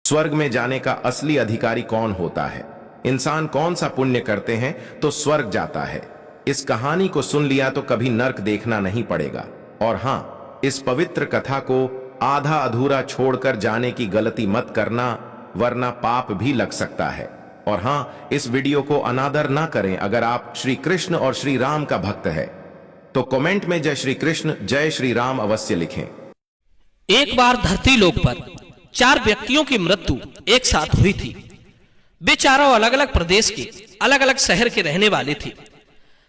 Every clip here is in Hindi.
स्वर्ग में जाने का असली अधिकारी कौन होता है? इंसान कौन सा पुण्य करते हैं तो स्वर्ग जाता है? इस कहानी को सुन लिया तो कभी नर्क देखना नहीं पड़ेगा। और हां, इस पवित्र कथा को आधा अधूरा छोड़कर जाने की गलती मत करना, वरना पाप भी लग सकता है। और हां, इस वीडियो को अनादर ना करें। अगर आप श्री कृष्ण और श्री राम का भक्त है तो कमेंट में जय श्री कृष्ण जय श्री राम अवश्य लिखें। एक बार धरती लोक पर 4 व्यक्तियों की मृत्यु एक साथ हुई थी। वे चारों अलग अलग प्रदेश के अलग अलग शहर के रहने वाले थे।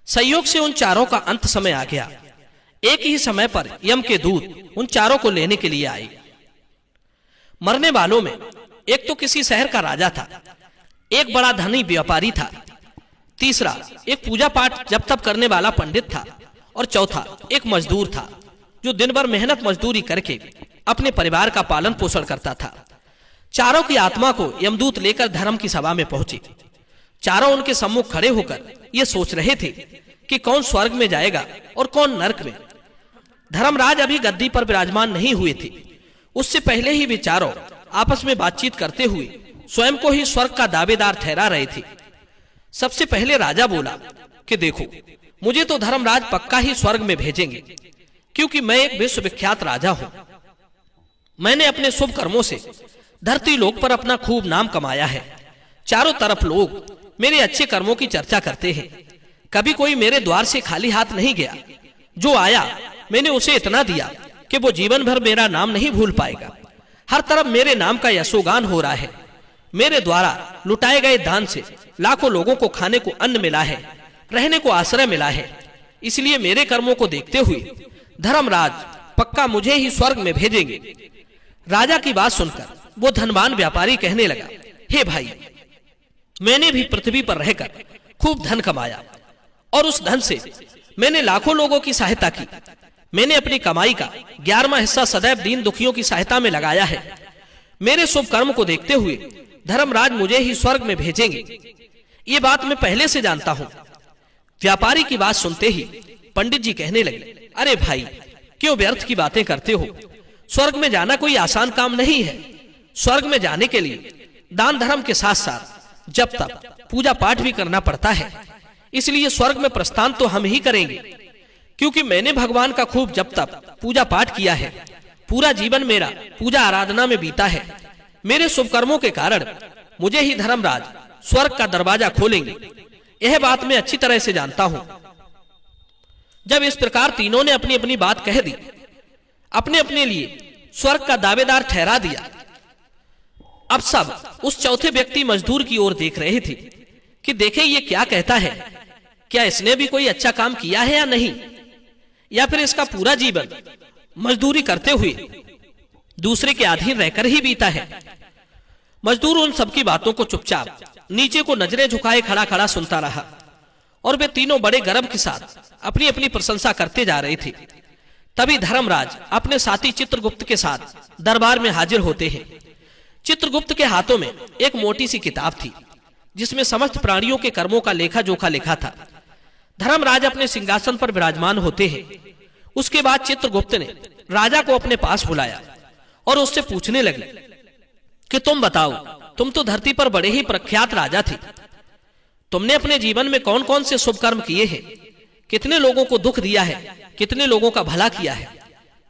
संयोग से उन चारों का अंत समय आ गया। एक ही समय पर यम के दूत उन चारों को लेने के लिए आए। मरने वालों में एक तो किसी शहर का राजा था, एक बड़ा धनी व्यापारी था, तीसरा एक पूजा पाठ जप तप करने वाला पंडित था, और चौथा एक मजदूर था जो दिन भर मेहनत मजदूरी करके अपने परिवार का पालन पोषण करता था। चारों की आत्मा को यमदूत लेकर धर्म की सभा में पहुंचे। चारों उनके सम्मुख खड़े होकर ये सोच रहे थे कि कौन स्वर्ग में जाएगा और कौन नरक में। धर्मराज अभी गद्दी पर विराजमान नहीं हुए थे। उससे पहले ही वे चारों आपस में बातचीत करते हुए स्वयं को ही स्वर्ग का दावेदार ठहरा रहे थे। सबसे पहले राजा बोला कि देखो, मुझे तो धर्मराज पक्का ही स्वर्ग में भेजेंगे, क्योंकि मैं एक विश्वविख्यात राजा हूं। मैंने अपने शुभ कर्मों से धरती लोक पर अपना खूब नाम कमाया है। चारों तरफ लोग मेरे अच्छे कर्मों की चर्चा करते हैं। कभी कोई मेरे द्वार से खाली हाथ नहीं गया। जो आया मैंने उसे इतना दिया कि वो जीवन भर मेरा नाम नहीं भूल पाएगा। हर तरफ मेरे नाम का यशोगान हो रहा है। मेरे द्वारा लुटाए गए दान से लाखों लोगों को खाने को अन्न मिला है, रहने को आश्रय मिला है। इसलिए मेरे कर्मों को देखते हुए धर्मराज पक्का मुझे ही स्वर्ग में भेजेंगे। राजा की बात सुनकर वो धनवान व्यापारी कहने लगा, हे भाई, मैंने भी पृथ्वी पर रहकर खूब धन कमाया और उस धन से मैंने लाखों लोगों की सहायता की। मैंने अपनी कमाई का 11वां हिस्सा सदैव दीन दुखियों की सहायता में लगाया है। मेरे शुभ कर्म को देखते हुए धर्मराज मुझे ही स्वर्ग में भेजेंगे, ये बात मैं पहले से जानता हूं। व्यापारी की बात सुनते ही पंडित जी कहने लगे, अरे भाई, क्यों व्यर्थ की बातें करते हो? स्वर्ग में जाना कोई आसान काम नहीं है। स्वर्ग में जाने के लिए दान धर्म के साथ साथ जप तप पूजा पाठ भी करना पड़ता है। इसलिए स्वर्ग में प्रस्थान तो हम ही करेंगे, क्योंकि मैंने भगवान का खूब जप तप पूजा पाठ किया है। पूरा जीवन मेरा पूजा आराधना में बीता है। मेरे शुभ कर्मों के कारण मुझे ही धर्मराज स्वर्ग का दरवाजा खोलेंगे, यह बात मैं अच्छी तरह से जानता हूं। जब इस प्रकार तीनों ने अपनी अपनी बात कह दी, अपने अपने लिए स्वर्ग का दावेदार ठहरा दिया, अब सब उस चौथे व्यक्ति मजदूर की ओर देख रहे थे कि देखे ये क्या कहता है। क्या इसने भी कोई अच्छा काम किया है या नहीं, या फिर इसका पूरा जीवन मजदूरी करते हुए दूसरे के अधीन रहकर ही बीता है। मजदूर उन सबकी बातों को चुपचाप नीचे को नजरें झुकाए खड़ा खड़ा सुनता रहा, और वे तीनों बड़े गर्व के साथ अपनी अपनी प्रशंसा करते जा रहे थे। तभी धर्मराज अपने साथी चित्रगुप्त के साथ दरबार में हाजिर होते हैं। चित्रगुप्त के हाथों में एक मोटी सी किताब थी, जिसमें समस्त प्राणियों के कर्मों का लेखा जोखा लिखा था। धर्मराज अपने सिंहासन पर विराजमान होते हैं। उसके बाद चित्रगुप्त ने राजा को अपने पास बुलाया और उससे पूछने लगे कि तुम बताओ, तुम तो धरती पर बड़े ही प्रख्यात राजा थे। तुमने अपने जीवन में कौन कौन से शुभ कर्म किए हैं? कितने लोगों को दुख दिया है, कितने लोगों का भला किया है?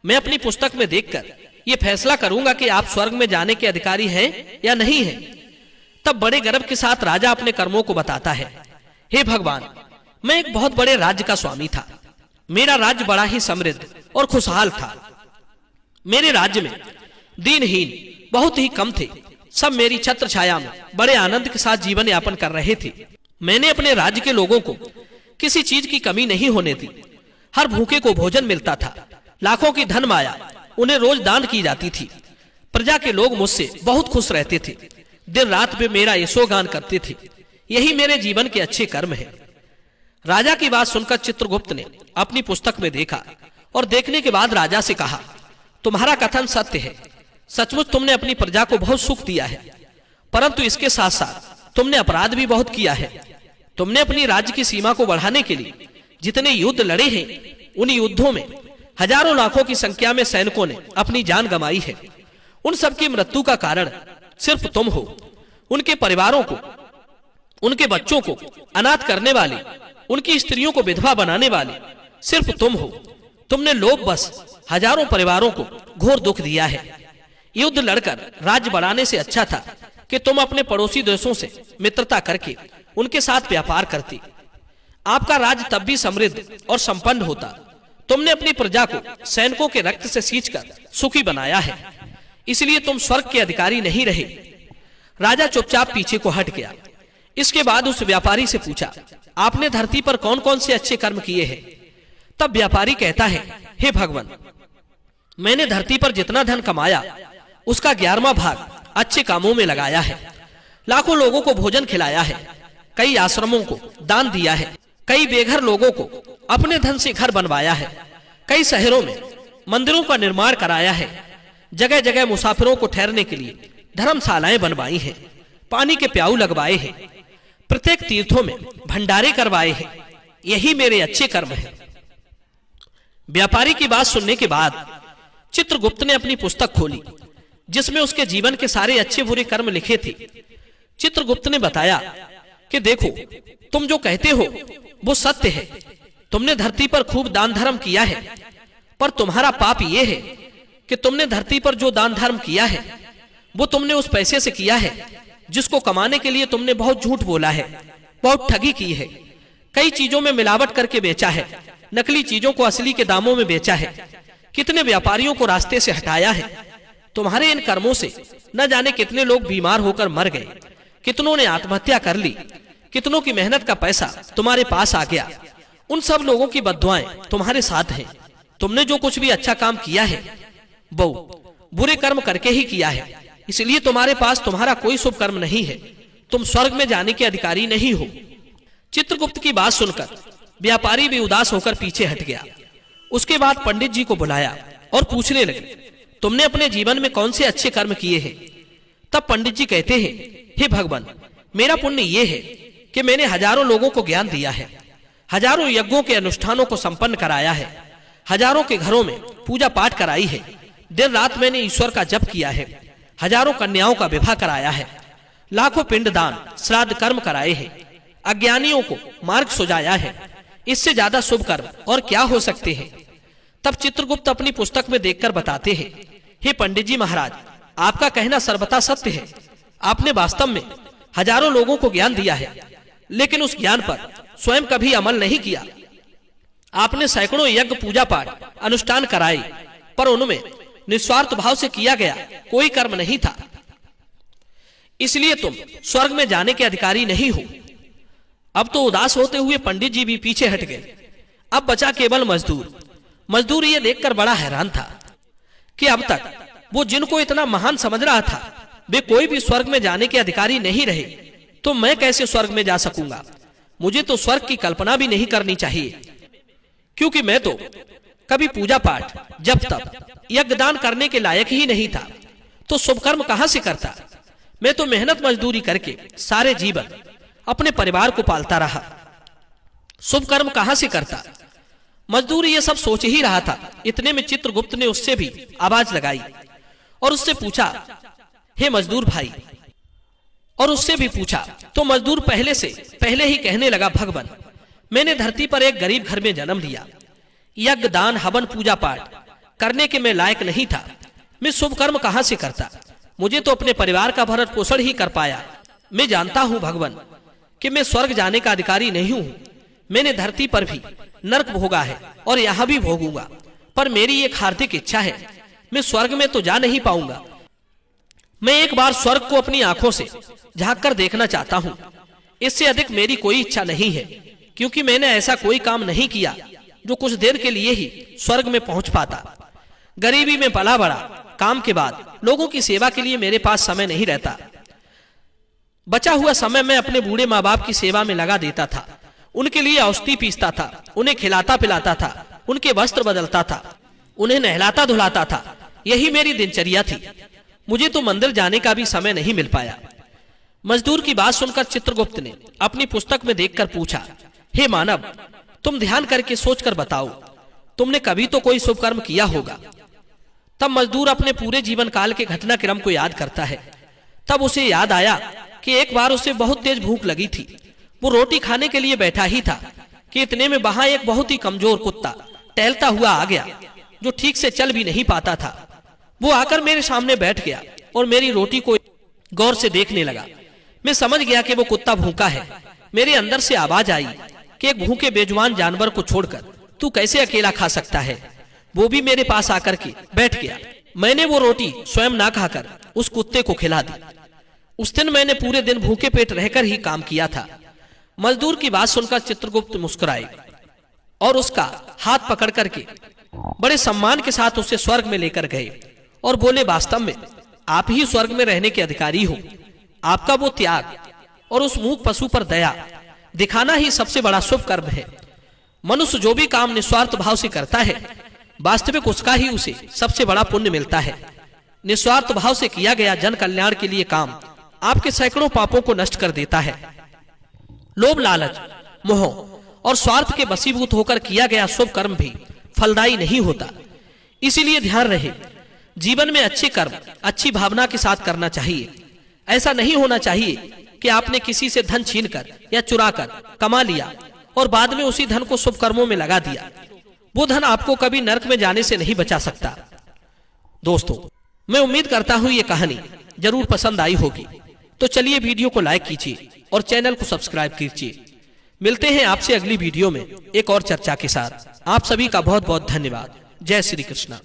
मैं अपनी पुस्तक में देखकर यह फैसला करूंगा कि आप स्वर्ग में जाने के अधिकारी हैं या नहीं हैं। तब बड़े गर्व के साथ राजा अपने कर्मों को बताता है, हे भगवान, मैं एक बहुत बड़े राज्य का स्वामी था। मेरा राज्य बड़ा ही समृद्ध और खुशहाल था। मेरे राज्य में दीनहीन बहुत ही कम थे। सब मेरी छत्र छाया में बड़े आनंद के साथ जीवन यापन कर रहे थे। मैंने अपने राज्य के लोगों को किसी चीज की कमी नहीं होने दी। हर भूखे को भोजन मिलता था। लाखों की धन माया उन्हें रोज दान की जाती थी। प्रजा के लोग मुझसे बहुत खुश रहते थे। दिन रात वे मेरा यशोगान करते थे। यही मेरे जीवन के अच्छे कर्म हैं। राजा की बात सुनकर चित्रगुप्त ने अपनी पुस्तक में देखा और देखने के बाद राजा से कहा, तुम्हारा कथन सत्य है। सचमुच तुमने अपनी प्रजा को बहुत सुख दिया है, परंतु इसके साथ साथ तुमने अपराध भी बहुत किया है। तुमने अपनी राज्य की सीमा को बढ़ाने के लिए जितने युद्ध लड़े हैं, उन युद्धों में हजारों लाखों की संख्या में सैनिकों ने अपनी जान गंवाई है। उन सबकी मृत्यु का कारण सिर्फ तुम हो। उनके परिवारों को, उनके बच्चों को अनाथ करने वाली, उनकी स्त्रियों को विधवा बनाने वाली सिर्फ तुम हो। तुमने लोभ बस हजारों परिवारों को घोर दुख दिया है। युद्ध लड़कर राज्य बढ़ाने से अच्छा था कि तुम अपने पड़ोसी देशों से मित्रता करके उनके साथ व्यापार करती। आपका राज्य तब भी समृद्ध और संपन्न होता। तुमने अपनी प्रजा को सैनिकों के रक्त से सींचकर सुखी बनाया है, इसलिए तुम स्वर्ग के अधिकारी नहीं रहे। राजा चुपचाप पीछे को हट गया। इसके बाद उस व्यापारी से पूछा, आपने धरती पर कौन कौन से अच्छे कर्म किए हैं? तब व्यापारी कहता है, हे भगवान, मैंने धरती पर जितना धन कमाया उसका 11वां भाग अच्छे कामों में लगाया है। लाखों लोगों को भोजन खिलाया है, कई आश्रमों को दान दिया है, कई बेघर लोगों को अपने धन से घर बनवाया है, कई शहरों में मंदिरों का निर्माण कराया है, जगह जगह मुसाफिरों को ठहरने के लिए धर्मशालाएं बनवाई हैं, पानी के प्याऊ लगवाए हैं, प्रत्येक तीर्थों में भंडारे करवाए हैं। यही मेरे अच्छे कर्म हैं। व्यापारी की बात सुनने के बाद चित्रगुप्त ने अपनी पुस्तक खोली जिसमें उसके जीवन के सारे अच्छे बुरे कर्म लिखे थे। चित्रगुप्त ने बताया कि देखो, तुम जो कहते हो वो सत्य है। तुमने धरती पर खूब दान धर्म किया है, पर तुम्हारा पाप ये है कि तुमने धरती पर जो दान धर्म किया है वो तुमने उस पैसे से किया है जिसको कमाने के लिए तुमने बहुत झूठ बोला है, बहुत ठगी की है, कई चीजों में मिलावट करके बेचा है, नकली चीजों को असली के दामों में बेचा है, कितने व्यापारियों को रास्ते से हटाया है। तुम्हारे इन कर्मों से न जाने कितने लोग बीमार होकर मर गए, कितनों ने आत्महत्या कर ली, कितनों की मेहनत का पैसा तुम्हारे पास आ गया। उन सब लोगों की बद्दुआएं तुम्हारे साथ हैं। तुमने जो कुछ भी अच्छा काम किया है वो बुरे कर्म करके ही किया है, इसलिए तुम्हारे पास तुम्हारा कोई शुभ कर्म नहीं है। तुम स्वर्ग में जाने के अधिकारी नहीं हो। चित्रगुप्त की बात सुनकर व्यापारी भी उदास होकर पीछे हट गया। उसके बाद पंडित जी को बुलाया और पूछने लगे, तुमने अपने जीवन में कौन से अच्छे कर्म किए हैं? तब पंडित जी कहते हैं, हे भगवान, मेरा पुण्य ये है कि मैंने हजारों लोगों को ज्ञान दिया है, हजारों यज्ञों के अनुष्ठानों को संपन्न कराया है, हजारों के घरों में पूजा पाठ कराई है, दिन रात मैंने ईश्वर का जप किया है, हजारों कन्याओं का विवाह कराया है, लाखों पिंडदान श्राद्ध कर्म कराए हैं, अज्ञानियों को मार्ग सुझाया है। इससे ज्यादा शुभ कर्म और क्या हो सकते हैं? तब चित्रगुप्त अपनी पुस्तक में देखकर बताते हैं, हे पंडित जी महाराज, आपका कहना सर्वथा सत्य है। आपने वास्तव में हजारों लोगों को ज्ञान दिया है, लेकिन उस ज्ञान पर स्वयं कभी अमल नहीं किया। आपने सैकड़ों यज्ञ पूजा पाठ अनुष्ठान कराए, पर उनमें निस्वार्थ भाव से किया गया कोई कर्म नहीं था। इसलिए तुम स्वर्ग में जाने के अधिकारी नहीं हो। अब तो उदास होते हुए पंडित जी भी पीछे हट गए। अब बचा केवल मजदूर। मजदूर ये देखकर बड़ा हैरान था कि अब तक वो जिनको इतना महान समझ रहा था वे कोई भी स्वर्ग में जाने के अधिकारी नहीं रहे, तो मैं कैसे स्वर्ग में जा सकूंगा? मुझे तो स्वर्ग की कल्पना भी नहीं करनी चाहिए, क्योंकि मैं तो कभी पूजा पाठ जब तप यज्ञ दान करने के लायक ही नहीं था, तो शुभ कर्म कहां से करता? मैं तो मेहनत मजदूरी करके सारे जीवन अपने परिवार को पालता रहा, शुभ कर्म कहां से करता? मजदूर ये सब सोच ही रहा था। इतने में चित्रगुप्त ने उससे भी आवाज लगाई और उससे पूछा, हे मजदूर भाई, और उससे भी पूछा। तो मजदूर पहले ही कहने लगा, भगवान, मैंने धरती पर एक गरीब घर में जन्म लिया। यज्ञ दान हवन पूजा पाठ करने के मैं लायक नहीं था। मैं शुभ कर्म कहां से करता? मुझे तो अपने परिवार का भरण पोषण ही कर पाया। मैं जानता हूं भगवान कि मैं स्वर्ग जाने का अधिकारी नहीं हूं। मैंने धरती पर भी नरक भोगा है और यहां भी भोगूंगा, पर मेरी एक हार्दिक इच्छा है, मैं स्वर्ग में तो जा नहीं पाऊंगा। मैं एक बार स्वर्ग को अपनी आंखों से झांक कर देखना चाहता हूं। इससे अधिक मेरी कोई इच्छा नहीं है, क्योंकि मैंने ऐसा कोई काम नहीं किया जो कुछ देर के लिए ही स्वर्ग में पहुंच पाता। गरीबी में पला बड़ा, काम के बाद लोगों की सेवा के लिए मेरे पास समय नहीं रहता। बचा हुआ समय मैं अपने बूढ़े माँ बाप की सेवा में लगा देता था। उनके लिए औषधि पीसता था, उन्हें खिलाता पिलाता था, उनके वस्त्र बदलता था, उन्हें नहलाता धुलाता था। यही मेरी दिनचर्या थी। मुझे तो मंदिर जाने का भी समय नहीं मिल पाया। मजदूर की बात सुनकर चित्रगुप्त ने अपनी पुस्तक में देखकर पूछा, हे मानव, तुम ध्यान करके सोचकर बताओ, तुमने कभी तो कोई शुभ कर्म किया होगा। तब मजदूर अपने पूरे जीवन काल के घटनाक्रम को याद करता है। तब उसे याद आया कि एक बार उसे बहुत तेज भूख लगी थी। वो रोटी खाने के लिए बैठा ही था कि इतने में वहां एक बहुत ही कमजोर कुत्ता टहलता हुआ आ गया, जो ठीक से चल भी नहीं पाता था। वो आकर मेरे सामने बैठ गया और मेरी रोटी को गौर से देखने लगा। मैं समझ गया कि वो कुत्ता भूखा है। मेरे अंदर से आवाज आई कि एक भूखे बेजुबान जानवर को छोड़कर तू कैसे अकेला खा सकता है। वो भी मेरे पास आकर के बैठ गया। मैंने वो रोटी स्वयं ना खाकर उस कुत्ते को खिला दी। उस दिन मैंने पूरे दिन भूखे पेट रहकर ही काम किया था। मजदूर की बात सुनकर चित्रगुप्त मुस्कुराए और उसका हाथ पकड़ करके बड़े सम्मान के साथ उसे स्वर्ग में लेकर गए और बोले, वास्तव में आप ही स्वर्ग में रहने के अधिकारी हो। आपका वो त्याग और उस मूक पशु पर दया दिखाना ही सबसे बड़ा शुभ कर्म है। मनुष्य जो भी काम निस्वार्थ भाव से करता है, वास्तविक उसका ही उसे सबसे बड़ा पुण्य मिलता है। निस्वार्थ भाव से किया गया जन कल्याण के लिए काम आपके सैकड़ों पापों को नष्ट कर देता है। लोभ, लालच, मोह और स्वार्थ के वशीभूत होकर किया गया शुभ कर्म भी फलदायी नहीं होता। इसीलिए ध्यान रहे, जीवन में अच्छे कर्म अच्छी भावना के साथ करना चाहिए। ऐसा नहीं होना चाहिए कि आपने किसी से धन छीनकर या चुराकर कमा लिया और बाद में उसी धन को शुभ कर्मों में लगा दिया। वो धन आपको कभी नरक में जाने से नहीं बचा सकता। दोस्तों, मैं उम्मीद करता हूं ये कहानी जरूर पसंद आई होगी। तो चलिए वीडियो को लाइक कीजिए और चैनल को सब्सक्राइब कीजिए। मिलते हैं आपसे अगली वीडियो में एक और चर्चा के साथ। आप सभी का बहुत बहुत धन्यवाद। जय श्री कृष्ण।